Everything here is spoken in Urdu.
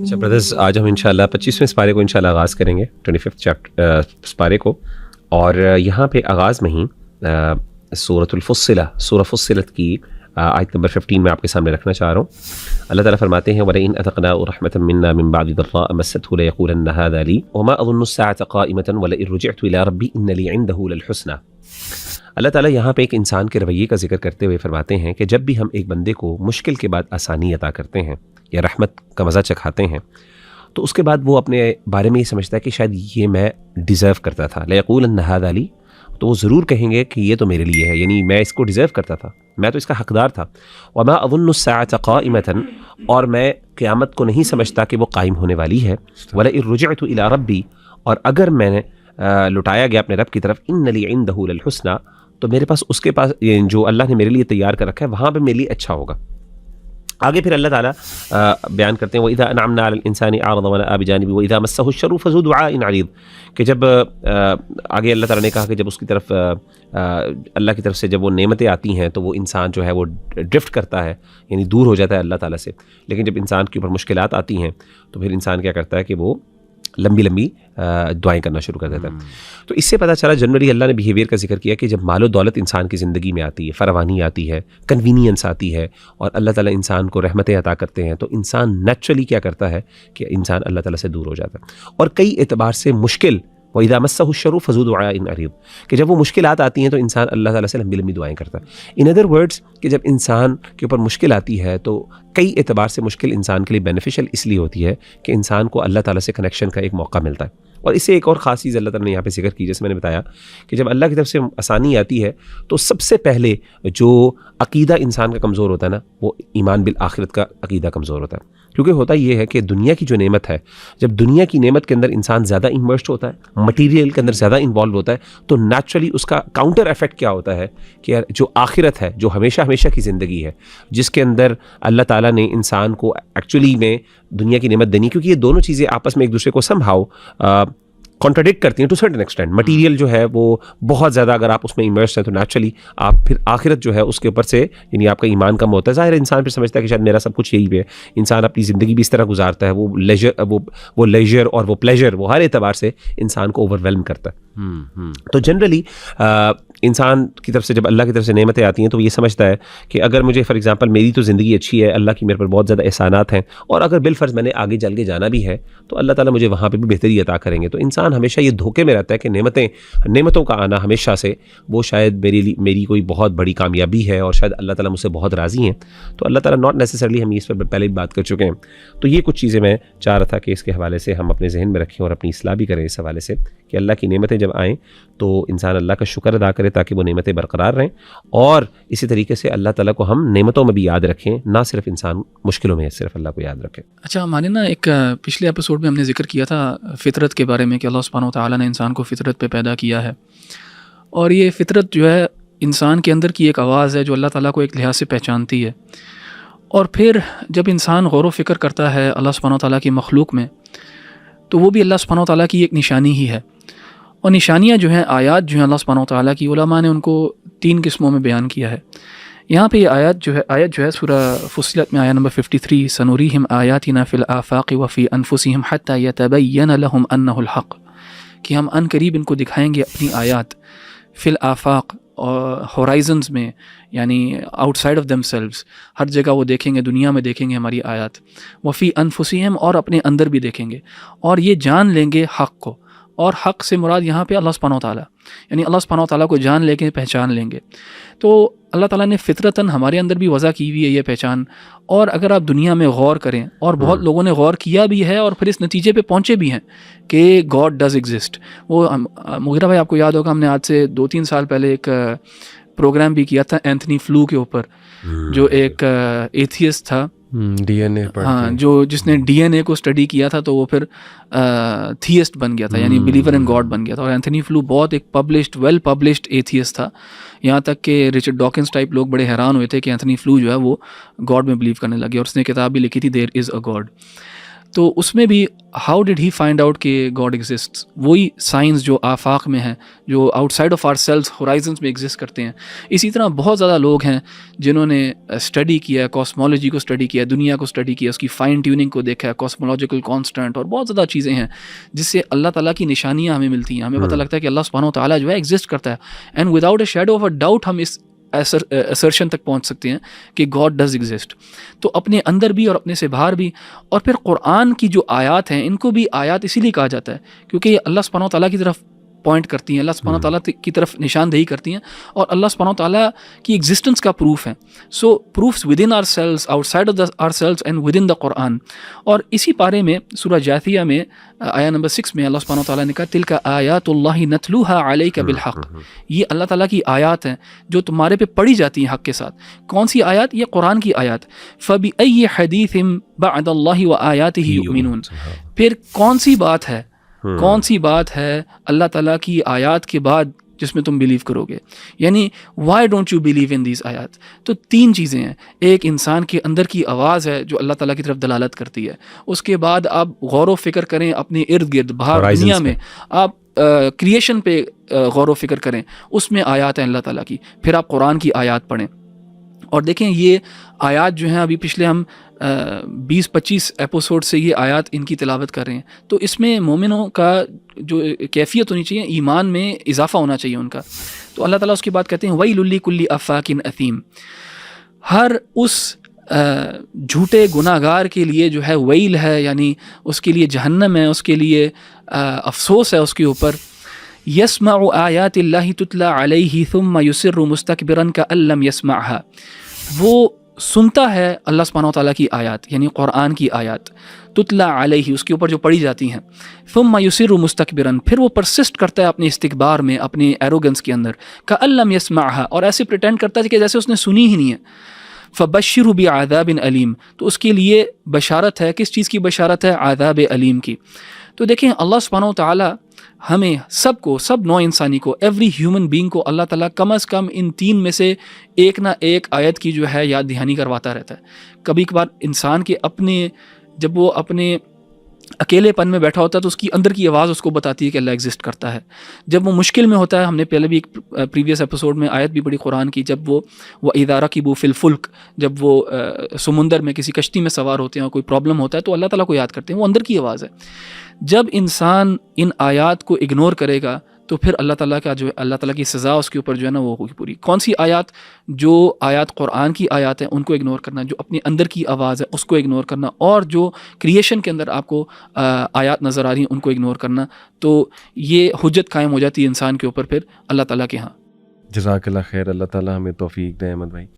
اچھا بردرز، آج ہم انشاءاللہ 25ویں سپارے کو انشاءاللہ آغاز کریں گے، 25 چیپٹر سپارے کو، اور یہاں پہ آغاز میں ہی سورۃ الفصلہ، سورہ فصلت کی آیت نمبر 15 میں آپ کے سامنے رکھنا چاہ رہا ہوں۔ اللہ تعالیٰ فرماتے ہیں وَلَئِنْ أَذَقْنَاهُ رَحْمَةً مِنَّا مِنْ بَعْدِ ضَرَّاءٍ مَسَّتْهُ لَيَقُولَنَّ هَذَا لِي وَمَا أَظُنُّ السَّاعَةَ قَائِمَةً وَلَئِنْ رُجِعْتُ إِلَىٰ رَبِّي إِنَّ لِي عِندَهُ لَلْحُسْنَىٰ۔ اللہ تعالیٰ یہاں پہ ایک انسان کے رویے کا ذکر کرتے ہوئے فرماتے ہیں کہ جب بھی ہم ایک بندے کو مشکل کے بعد آسانی عطا کرتے ہیں یا رحمت کا مزہ چکھاتے ہیں، تو اس کے بعد وہ اپنے بارے میں یہ سمجھتا ہے کہ شاید یہ میں ڈیزرو کرتا تھا، لَيَقُولَنَّ هَذَا لِي، تو وہ ضرور کہیں گے کہ یہ تو میرے لیے ہے، یعنی میں اس کو ڈیزرو کرتا تھا، میں تو اس کا حقدار تھا۔ وَمَا أَظُنُّ السَّاعَةَ قَائِمَةً، اور میں قیامت کو نہیں سمجھتا کہ وہ قائم ہونے والی ہے۔ وَلَئِن رُجِعْتُ إِلَىٰ رَبِّي، اور اگر میں نے لٹایا گیا اپنے رب کی طرف، إِنَّ لِي عِندَهُ لَلْحُسْنَىٰ، تو میرے پاس اس کے پاس جو اللہ نے میرے لیے تیار کر رکھا ہے وہاں پہ میرے لیے اچھا ہوگا۔ آگے پھر اللہ تعالیٰ بیان کرتے ہیں وَإِذَا أَنْعَمْنَا عَلَى الْإِنسَانِ أَعْرَضَ وَنَأَىٰ بِجَانِبِهِ وَإِذَا مَسَّهُ الشَّرُّ فَذُو دُعَاءٍ عَرِيضٍ، کہ جب آگے اللہ تعالیٰ نے کہا کہ جب اس کی طرف اللہ کی طرف سے جب وہ نعمتیں آتی ہیں تو وہ انسان جو ہے وہ ڈرفٹ کرتا ہے، یعنی دور ہو جاتا ہے اللہ تعالیٰ سے، لیکن جب انسان کے اوپر مشکلات آتی ہیں تو پھر انسان کیا کرتا ہے کہ وہ لمبی لمبی دعائیں کرنا شروع کر دیتا ہے۔ تو اس سے پتہ چلا جنرلی اللہ نے بیہیویئر کا ذکر کیا کہ جب مال و دولت انسان کی زندگی میں آتی ہے، فراوانی آتی ہے، کنوینئنس آتی ہے، اور اللہ تعالیٰ انسان کو رحمتیں عطا کرتے ہیں، تو انسان نیچرلی کیا کرتا ہے کہ انسان اللہ تعالیٰ سے دور ہو جاتا ہے، اور کئی اعتبار سے مشکل وَإِذَا مَسَّهُ الشَّرُّ فَذُو دُعَاءٍ عَرِيضٍ، کہ جب وہ مشکلات آتی ہیں تو انسان اللہ تعالیٰ سے لمبی لمبی دعائیں کرتا ہے۔ ان ادر ورڈز کہ جب انسان کے اوپر مشکل آتی ہے تو کئی اعتبار سے مشکل انسان کے لیے بینیفیشل اس لیے ہوتی ہے کہ انسان کو اللہ تعالیٰ سے کنیکشن کا ایک موقع ملتا ہے۔ اور اس سے ایک اور خاص چیز اللہ تعالیٰ نے یہاں پہ ذکر کی، جیسے میں نے بتایا کہ جب اللہ کی طرف سے آسانی آتی ہے تو سب سے پہلے جو عقیدہ انسان کا کمزور ہوتا ہے نا، وہ ایمان بالآخرت کا عقیدہ کمزور ہوتا ہے، کیونکہ ہوتا یہ ہے کہ دنیا کی جو نعمت ہے، جب دنیا کی نعمت کے اندر انسان زیادہ انورسڈ ہوتا ہے، مٹیریل کے اندر زیادہ انوالو ہوتا ہے، تو نیچرلی اس کا کاؤنٹر ایفیکٹ کیا ہوتا ہے کہ جو آخرت ہے، جو ہمیشہ ہمیشہ کی زندگی ہے، جس کے اندر اللہ تعالیٰ نے انسان کو ایکچولی میں دنیا کی نعمت دینی، کیونکہ یہ دونوں چیزیں آپس میں ایک دوسرے کو سمہاؤ کانٹراڈکٹ کرتی ہیں ٹو سرٹن ایکسٹینٹ۔ مٹیریل جو ہے وہ بہت زیادہ اگر آپ اس میں انویسٹ ہیں تو نیچرلی آپ پھر آخرت جو ہے اس کے اوپر سے یعنی آپ کا ایمان کم ہوتا ہے، ظاہر انسان پھر سمجھتا ہے کہ شاید میرا سب کچھ یہی ہے، انسان اپنی زندگی بھی اس طرح گزارتا ہے، وہ لیجر اور وہ پلیجر وہ ہر اعتبار سے انسان کو اوور ویلم کرتا ہے۔ تو جنرلی انسان کی طرف سے جب اللہ کی طرف سے نعمتیں آتی ہیں تو یہ سمجھتا ہے کہ اگر مجھے فار ایگزامپل میری تو زندگی اچھی ہے، اللہ کی میرے پر بہت زیادہ احسانات ہیں، اور اگر بالفرض میں نے آگے چل کے جانا بھی ہے تو اللہ تعالیٰ مجھے وہاں پہ بھی بہتری عطا کریں گے، تو انسان ہمیشہ یہ دھوکے میں رہتا ہے کہ نعمتوں کا آنا ہمیشہ سے وہ شاید میری کوئی بہت بڑی کامیابی ہے، اور شاید اللہ تعالیٰ مجھ سے بہت راضی ہیں، تو اللہ تعالیٰ ناٹ نیسسرلی، ہم اس پر پہلے بھی بات کر چکے ہیں۔ تو یہ کچھ چیزیں میں چاہ رہا تھا کہ اس کے حوالے سے ہم اپنے ذہن میں رکھیں اور اپنی اصلاح بھی کریں اس حوالے سے کہ اللہ کی نعمتیں جب آئیں تو انسان اللہ کا شکر ادا کرے تاکہ وہ نعمتیں برقرار رہیں، اور اسی طریقے سے اللہ تعالیٰ کو ہم نعمتوں میں بھی یاد رکھیں، نہ صرف انسان مشکلوں میں صرف اللہ کو یاد رکھے۔ اچھا ہمارے نا ایک پچھلے ایپیسوڈ میں ہم نے ذکر کیا تھا فطرت کے بارے میں کہ اللہ سبحانہ و تعالیٰ نے انسان کو فطرت پہ پیدا کیا ہے، اور یہ فطرت جو ہے انسان کے اندر کی ایک آواز ہے جو اللہ تعالیٰ کو ایک لحاظ سے پہچانتی ہے، اور پھر جب انسان غور و فکر کرتا ہے اللہ سبحانہ و تعالیٰ کی مخلوق میں تو وہ بھی اللہ سبحانہ و تعالیٰ کی ایک نشانی ہی ہے، اور نشانیاں جو ہیں، آیات جو ہیں اللہ سبحانہ و تعالیٰ کی، علماء نے ان کو 3 قسموں میں بیان کیا ہے۔ یہاں پہ یہ آیت جو ہے سورہ فصلت میں آیت نمبر 53، سنوریہم آیاتنا فی الآفاق وفی انفسہم حتی یتبین لہم انہ الحق، کہ ہم ان قریب ان کو دکھائیں گے اپنی آیات فی الآفاق، اور ہورائزنز میں، یعنی outside of themselves, ہر جگہ وہ دیکھیں گے، دنیا میں دیکھیں گے ہماری آیات، وفی انفسہم، اور اپنے اندر بھی دیکھیں گے، اور یہ جان لیں گے حق کو، اور حق سے مراد یہاں پہ اللہ سبحانہ و تعالیٰ، یعنی اللہ سبحانہ و تعالیٰ کو جان لے کے پہچان لیں گے۔ تو اللہ تعالیٰ نے فطرتاً ہمارے اندر بھی وضع کی ہوئی ہے یہ پہچان، اور اگر آپ دنیا میں غور کریں، اور بہت لوگوں نے غور کیا بھی ہے اور پھر اس نتیجے پہ پہنچے بھی ہیں کہ گاڈ ڈز ایگزسٹ۔ وہ مغیرہ بھائی آپ کو یاد ہوگا ہم نے آج سے 2-3 سال پہلے ایک پروگرام بھی کیا تھا اینتھنی فلو کے اوپر، جو ایک ایتھیسٹ تھا، ڈی این اے ہاں، جس نے ڈی این اے کو اسٹڈی کیا تھا تو وہ پھر تھیسٹ بن گیا تھا، یعنی بلیور ان گاڈ بن گیا تھا۔ اور اینتھنی فلو بہت ایک ویل پبلشڈ ایتھیسٹ تھا، یہاں تک کہ رچرڈ ڈاکنز ٹائپ لوگ بڑے حیران ہوئے تھے کہ اینتھنی فلو جو ہے وہ گاڈ میں بلیو کرنے لگے، اور اس نے کتاب بھی لکھی تھی دیر از اے گاڈ۔ تو اس میں بھی how did he find out کہ گاڈ ایگزسٹ، وہی سائنس جو آفاق میں ہیں، جو outside of are selves horizons میں ایگزسٹ کرتے ہیں. اسی طرح بہت زیادہ لوگ ہیں جنہوں نے اسٹڈی کیا ہے، کاسمولوجی کو اسٹڈی کیا، دنیا کو اسٹڈی کیا، اس کی فائن ٹیوننگ کو دیکھا ہے، کاسمولوجیکل کانسٹنٹ اور بہت زیادہ چیزیں ہیں جس سے اللہ تعالیٰ کی نشانیاں ہمیں ملتی ہیں. ہمیں پتہ لگتا ہے کہ اللہ سبحانہ و تعالیٰ جو ہے ایگزسٹ کرتا ہے، and without a shadow of a doubt ہم اس اسرشن تک پہنچ سکتے ہیں کہ گاڈ ڈز ایگزسٹ. تو اپنے اندر بھی اور اپنے سے باہر بھی. اور پھر قرآن کی جو آیات ہیں ان کو بھی آیات اسی لیے کہا جاتا ہے کیونکہ یہ اللہ سبحانہ و تعالیٰ کی طرف پوائنٹ کرتی ہیں، اللہ سبحانہ و تعالیٰ کی طرف نشاندہی کرتی ہیں اور اللہ سبحانہ و تعالیٰ کی ایگزسٹنس کا پروف ہے. So proofs within ourselves, outside of are sales and within the Quran. اور اسی پارے میں سورہ جاثیہ میں آیا نمبر 6 میں اللہ سبحانہ و تعالیٰ نے کہا تلک آیات اللہ نتلوها علیک بالحق. یہ اللہ تعالیٰ کی آیات ہیں جو تمہارے پہ پڑھی جاتی ہیں حق کے ساتھ. کون سی آیات؟ یہ قرآن کی آیات. فبأی حدیث بعد اللہ وآیاتہ یؤمنون. پھر کون سی بات ہے اللہ تعالیٰ کی آیات کے بعد جس میں تم بلیو کرو گے؟ یعنی why don't you believe in these آیات؟ تو 3 چیزیں ہیں. ایک انسان کے اندر کی آواز ہے جو اللہ تعالیٰ کی طرف دلالت کرتی ہے. اس کے بعد آپ غور و فکر کریں اپنے ارد گرد باہر دنیا میں، آپ کریشن پہ غور و فکر کریں، اس میں آیات ہیں اللہ تعالیٰ کی. پھر آپ قرآن کی آیات پڑھیں اور دیکھیں یہ آیات جو ہیں ابھی پچھلے ہم 20-25 ایپیسوڈ سے یہ آیات ان کی تلاوت کر رہے ہیں. تو اس میں مومنوں کا جو کیفیت ہونی چاہیے، ایمان میں اضافہ ہونا چاہیے ان کا. تو اللہ تعالیٰ اس کے بعد کہتے ہیں وَيْلٌ لِّكُلِّ أَفَّاكٍ أَثِيمٍ. ہر اس جھوٹے گناہ گار کے لیے جو ہے ویل ہے، یعنی اس کے لیے جہنم ہے، اس کے لیے افسوس ہے اس کے اوپر. يَسْمَعُ آيَاتِ اللَّهِ تُتْلَى عَلَيْهِ ثُمَّ يُصِرُّ مُسْتَكْبِرًا كَأَن لَّمْ يَسْمَعْهَا. وہ سنتا ہے اللہ سبحانہ و تعالیٰ کی آیات، یعنی قرآن کی آیات، تتلا علیہ، اس کے اوپر جو پڑھی جاتی ہیں، ثم یصر مستکبرا، پھر وہ پرسسٹ کرتا ہے اپنے استکبار میں، اپنے ایروگنس کے اندر، کأن لم یسمعها، اور ایسے پریٹینڈ کرتا ہے کہ جیسے اس نے سنی ہی نہیں ہے. فبشرہ بعذاب علیم، تو اس کے لیے بشارت ہے. کس چیز کی بشارت ہے؟ عذاب علیم کی. تو دیکھیں اللہ سبحانہ و تعالیٰ ہمیں سب نوع انسانی کو، ایوری ہیومن بینگ کو اللہ تعالیٰ کم از کم ان 3 میں سے ایک نہ ایک آیت کی جو ہے یاد دہانی کرواتا رہتا ہے. کبھی کبھار انسان کے جب وہ اپنے اکیلے پن میں بیٹھا ہوتا ہے تو اس کی اندر کی آواز اس کو بتاتی ہے کہ اللہ ایگزسٹ کرتا ہے. جب وہ مشکل میں ہوتا ہے، ہم نے پہلے بھی ایک پریویس ایپیسوڈ میں آیت بھی پڑھی قرآن کی، جب وہ اذا رکبوا فی الفلک، جب وہ سمندر میں کسی کشتی میں سوار ہوتے ہیں اور کوئی پرابلم ہوتا ہے تو اللہ تعالیٰ کو یاد کرتے ہیں. وہ اندر کی آواز ہے. جب انسان ان آیات کو اگنور کرے گا تو پھر اللہ تعالیٰ کا جو اللہ تعالیٰ کی سزا اس کے اوپر جو ہے نا وہ ہوگی پوری. کون سی آیات؟ جو آیات قرآن کی آیات ہیں ان کو اگنور کرنا، جو اپنے اندر کی آواز ہے اس کو اگنور کرنا، اور جو کریشن کے اندر آپ کو آیات نظر آ رہی ہیں ان کو اگنور کرنا. تو یہ حجت قائم ہو جاتی ہے انسان کے اوپر پھر اللہ تعالیٰ کے ہاں. جزاک اللہ خیر. اللہ تعالیٰ ہمیں توفیق دے احمد بھائی.